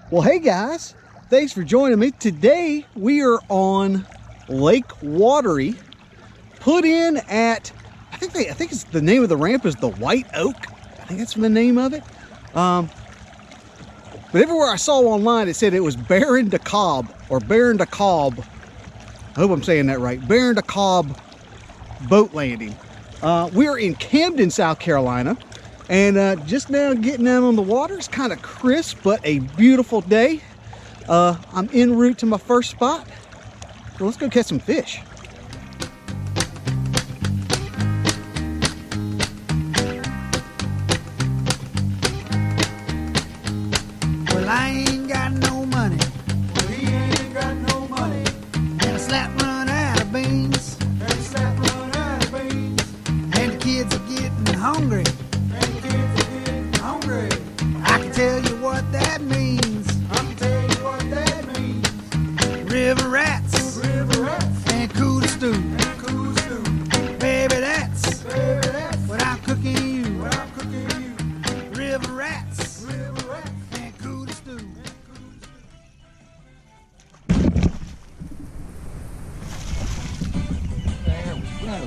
Well, hey guys, thanks for joining me. Today we are on Lake Wateree, put in at, I think it's the name of the ramp is the White Oak. I think that's the name of it. But everywhere I saw online, it said it was Baron Dekalb or Baron Dekalb. I hope I'm saying that right. Baron Dekalb boat landing. We're in Camden, South Carolina. And just now getting out on the water. It's kind of crisp, but a beautiful day. I'm en route to my first spot. So let's go catch some fish. Well, I ain't got no money. Well, he ain't got no money. And a slap run out of beans. And a slap run out of beans. And the kids are getting hungry. I can tell you what that means. River rats, and cool stew. Baby, that's what I'm cooking you. River rats, and cool stew. There we go.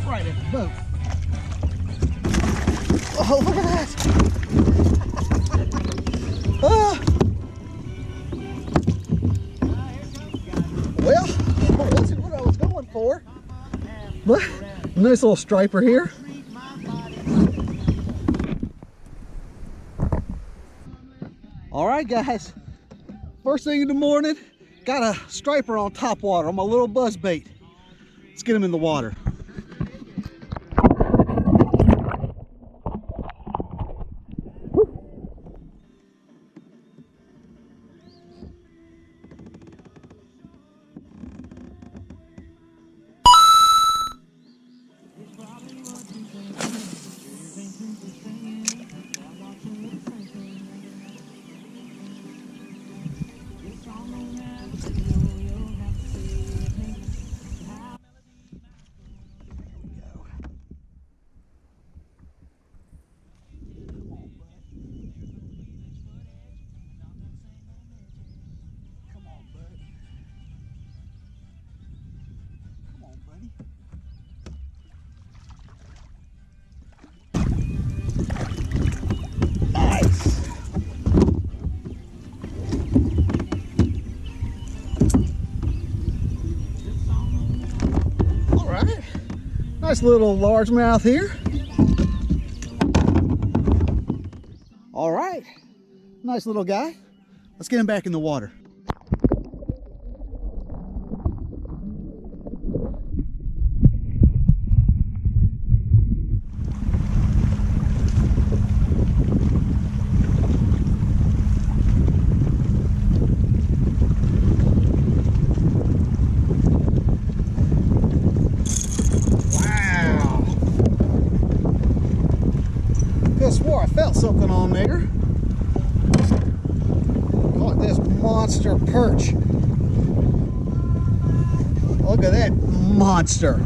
Right at the boat. Oh, look at that! Ah. Well, that wasn't what I was going for. But nice little striper here. All right, guys. First thing in the morning, got a striper on top water on my little Buzzbait. Let's get him in the water. Nice little largemouth here. All right, nice little guy. Let's get him back in the water. I swore I felt something on there. Caught this monster perch. Look at that monster.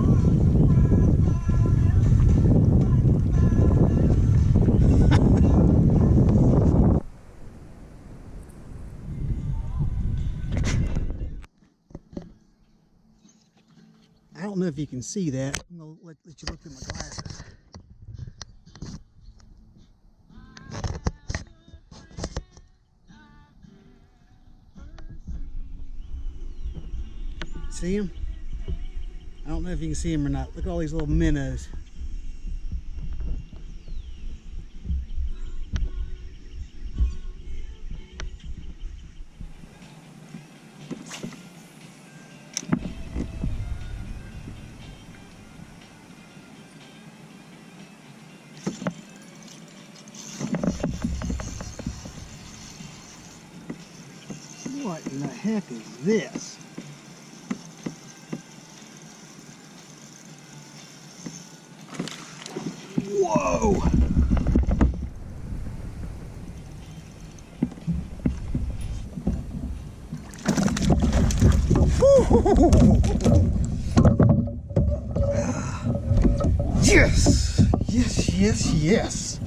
I don't know if you can see that. I'm gonna let you look through my glasses. See him? I don't know if you can see him or not. Look at all these little minnows. What in the heck is this? Whoa. Yes, yes, yes, yes.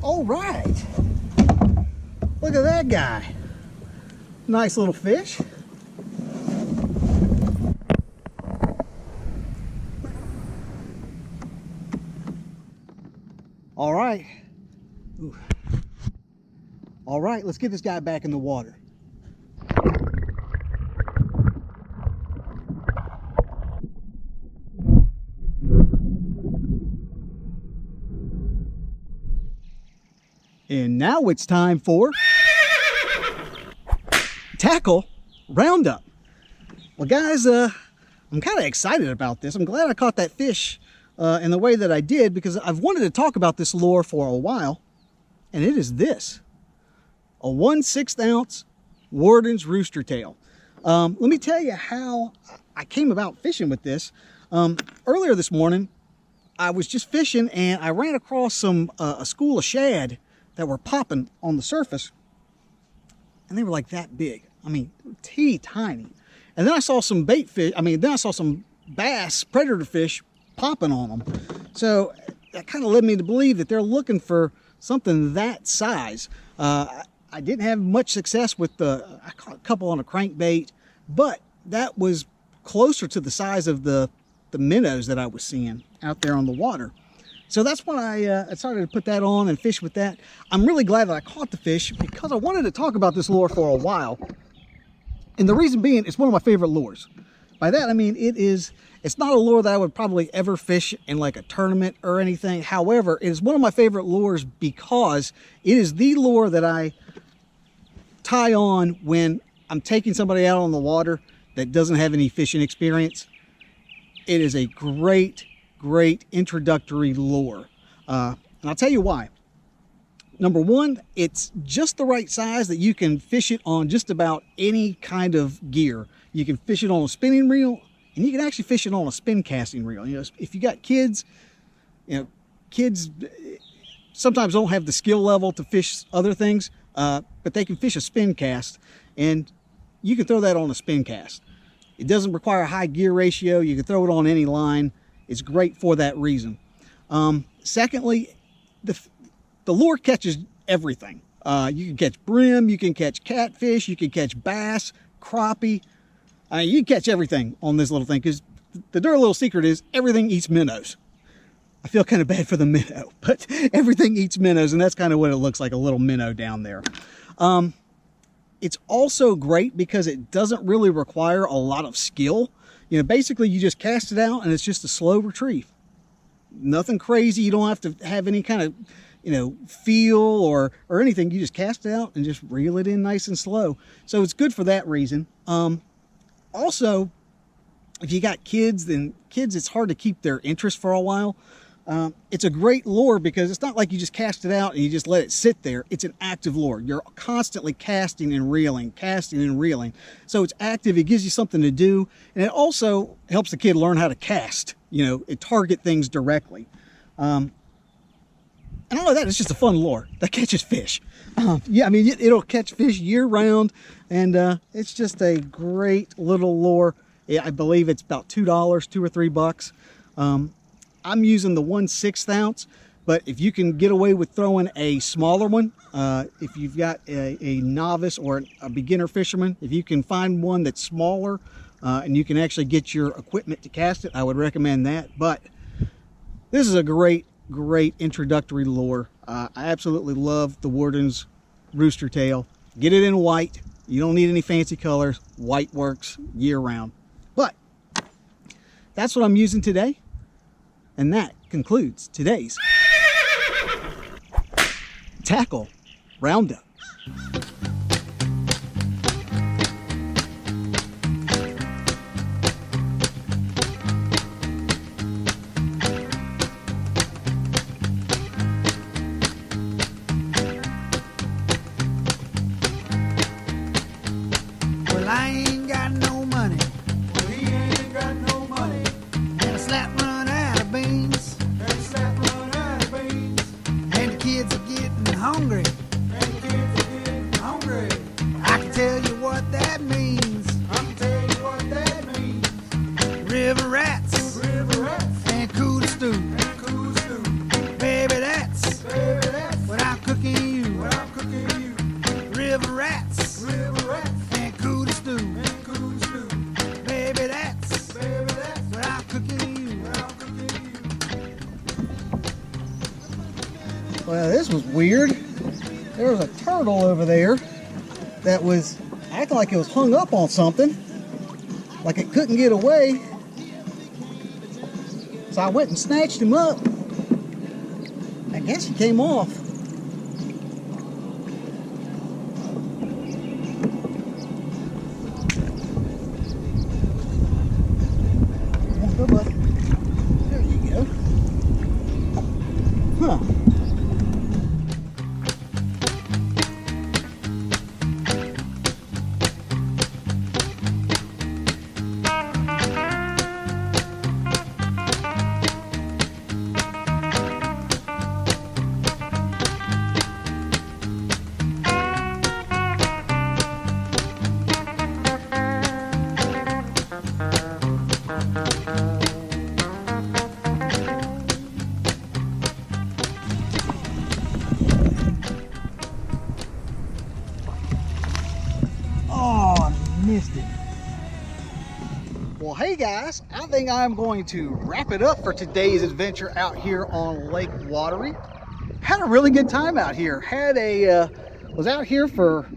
All right. Look at that guy. Nice little fish. All right. Ooh. All right, let's get this guy back in the water. And now it's time for tackle roundup. Well, guys, I'm kind of excited about this. I'm glad I caught that fish in the way that I did, because I've wanted to talk about this lure for a while, and it is this. A 1/6 ounce Worden's Rooster Tail. Let me tell you how I came about fishing with this. Earlier this morning, I was just fishing and I ran across a school of shad that were popping on the surface, and they were like that big. I mean, teeny-tiny. And then I saw some bait fish, then I saw some bass, predator fish popping on them. So that kind of led me to believe that they're looking for something that size. I didn't have much success with I caught a couple on a crankbait, but that was closer to the size of the minnows that I was seeing out there on the water. So that's when I started to put that on and fish with that. I'm really glad that I caught the fish, because I wanted to talk about this lure for a while. And the reason being, it's one of my favorite lures. By that, I mean, it's not a lure that I would probably ever fish in like a tournament or anything. However, it is one of my favorite lures because it is the lure that I tie on when I'm taking somebody out on the water that doesn't have any fishing experience. It is a great introductory lure. And I'll tell you why. Number one, it's just the right size that you can fish it on just about any kind of gear. You can fish it on a spinning reel, and you can actually fish it on a spin casting reel. You know, if you got kids, kids sometimes don't have the skill level to fish other things, but they can fish a spin cast, and you can throw that on a spin cast. It doesn't require a high gear ratio. You can throw it on any line. It's great for that reason. Secondly, the lure catches everything. You can catch brim, you can catch catfish, you can catch bass, crappie. You can catch everything on this little thing, because the dirty little secret is everything eats minnows. I feel kind of bad for the minnow, but everything eats minnows, and that's kind of what it looks like, a little minnow down there. It's also great because it doesn't really require a lot of skill. Basically you just cast it out and it's just a slow retrieve. Nothing crazy. You don't have to have any kind of, feel or anything. You just cast it out and just reel it in nice and slow. So it's good for that reason. Also, if you got kids, then it's hard to keep their interest for a while. It's a great lure because it's not like you just cast it out and you just let it sit there. It's an active lure. You're constantly casting and reeling. So it's active. It gives you something to do. And it also helps the kid learn how to cast, it target things directly. And all of that, it's just a fun lure that catches fish. It'll catch fish year round, and it's just a great little lure. I believe it's about $2, $2 or $3. I'm using the 1/6 ounce, but if you can get away with throwing a smaller one, if you've got a novice or a beginner fisherman, if you can find one that's smaller and you can actually get your equipment to cast it, I would recommend that. But this is a great introductory lure. I absolutely love the Worden's Rooster Tail. Get it in white. You don't need any fancy colors. White works year round. But that's what I'm using today. And that concludes today's tackle roundup. Well, I ain't got no money. Well, he ain't got no money. slap run out of beans. And the kids are getting hungry. I can tell you what that means. River rats and cool stew. Baby, that's what I'm cooking you. River rats and cool stew. Baby, that's what I'm cooking you. Well, this was weird. There was a turtle over there that was acting like it was hung up on something, like it couldn't get away. So I went and snatched him up. I guess he came off. Come on, go, buddy. There you go. Huh. Missed it. Well, hey guys, I think I'm going to wrap it up for today's adventure out here on Lake Wateree. Had a really good time out here. Was out here for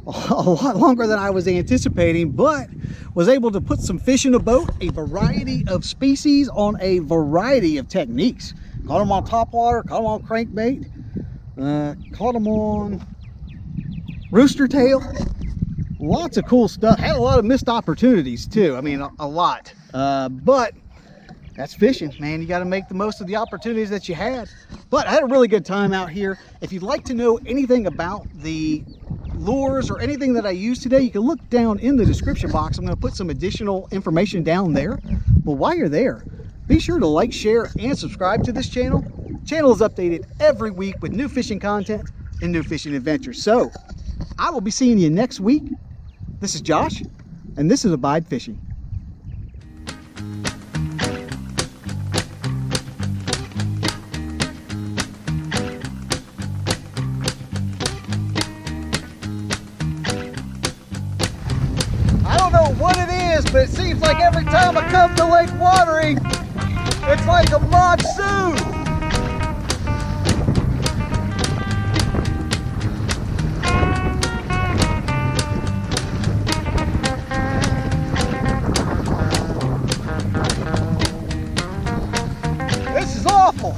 a lot longer than I was anticipating, but was able to put some fish in the boat, a variety of species on a variety of techniques. Caught them on topwater, caught them on crankbait, caught them on rooster tail. Lots of cool stuff. Had a lot of missed opportunities too. I mean, a lot. But that's fishing, man. You got to make the most of the opportunities that you had. But I had a really good time out here. If you'd like to know anything about the lures or anything that I used today, you can look down in the description box. I'm going to put some additional information down there. But while you're there, be sure to like, share, and subscribe to this channel. The channel is updated every week with new fishing content and new fishing adventures. So I will be seeing you next week. This is Josh, and this is Abide Fishing. I don't know what it is, but it seems like every time I come to Lake Wateree, it's like a monsoon. This is awful.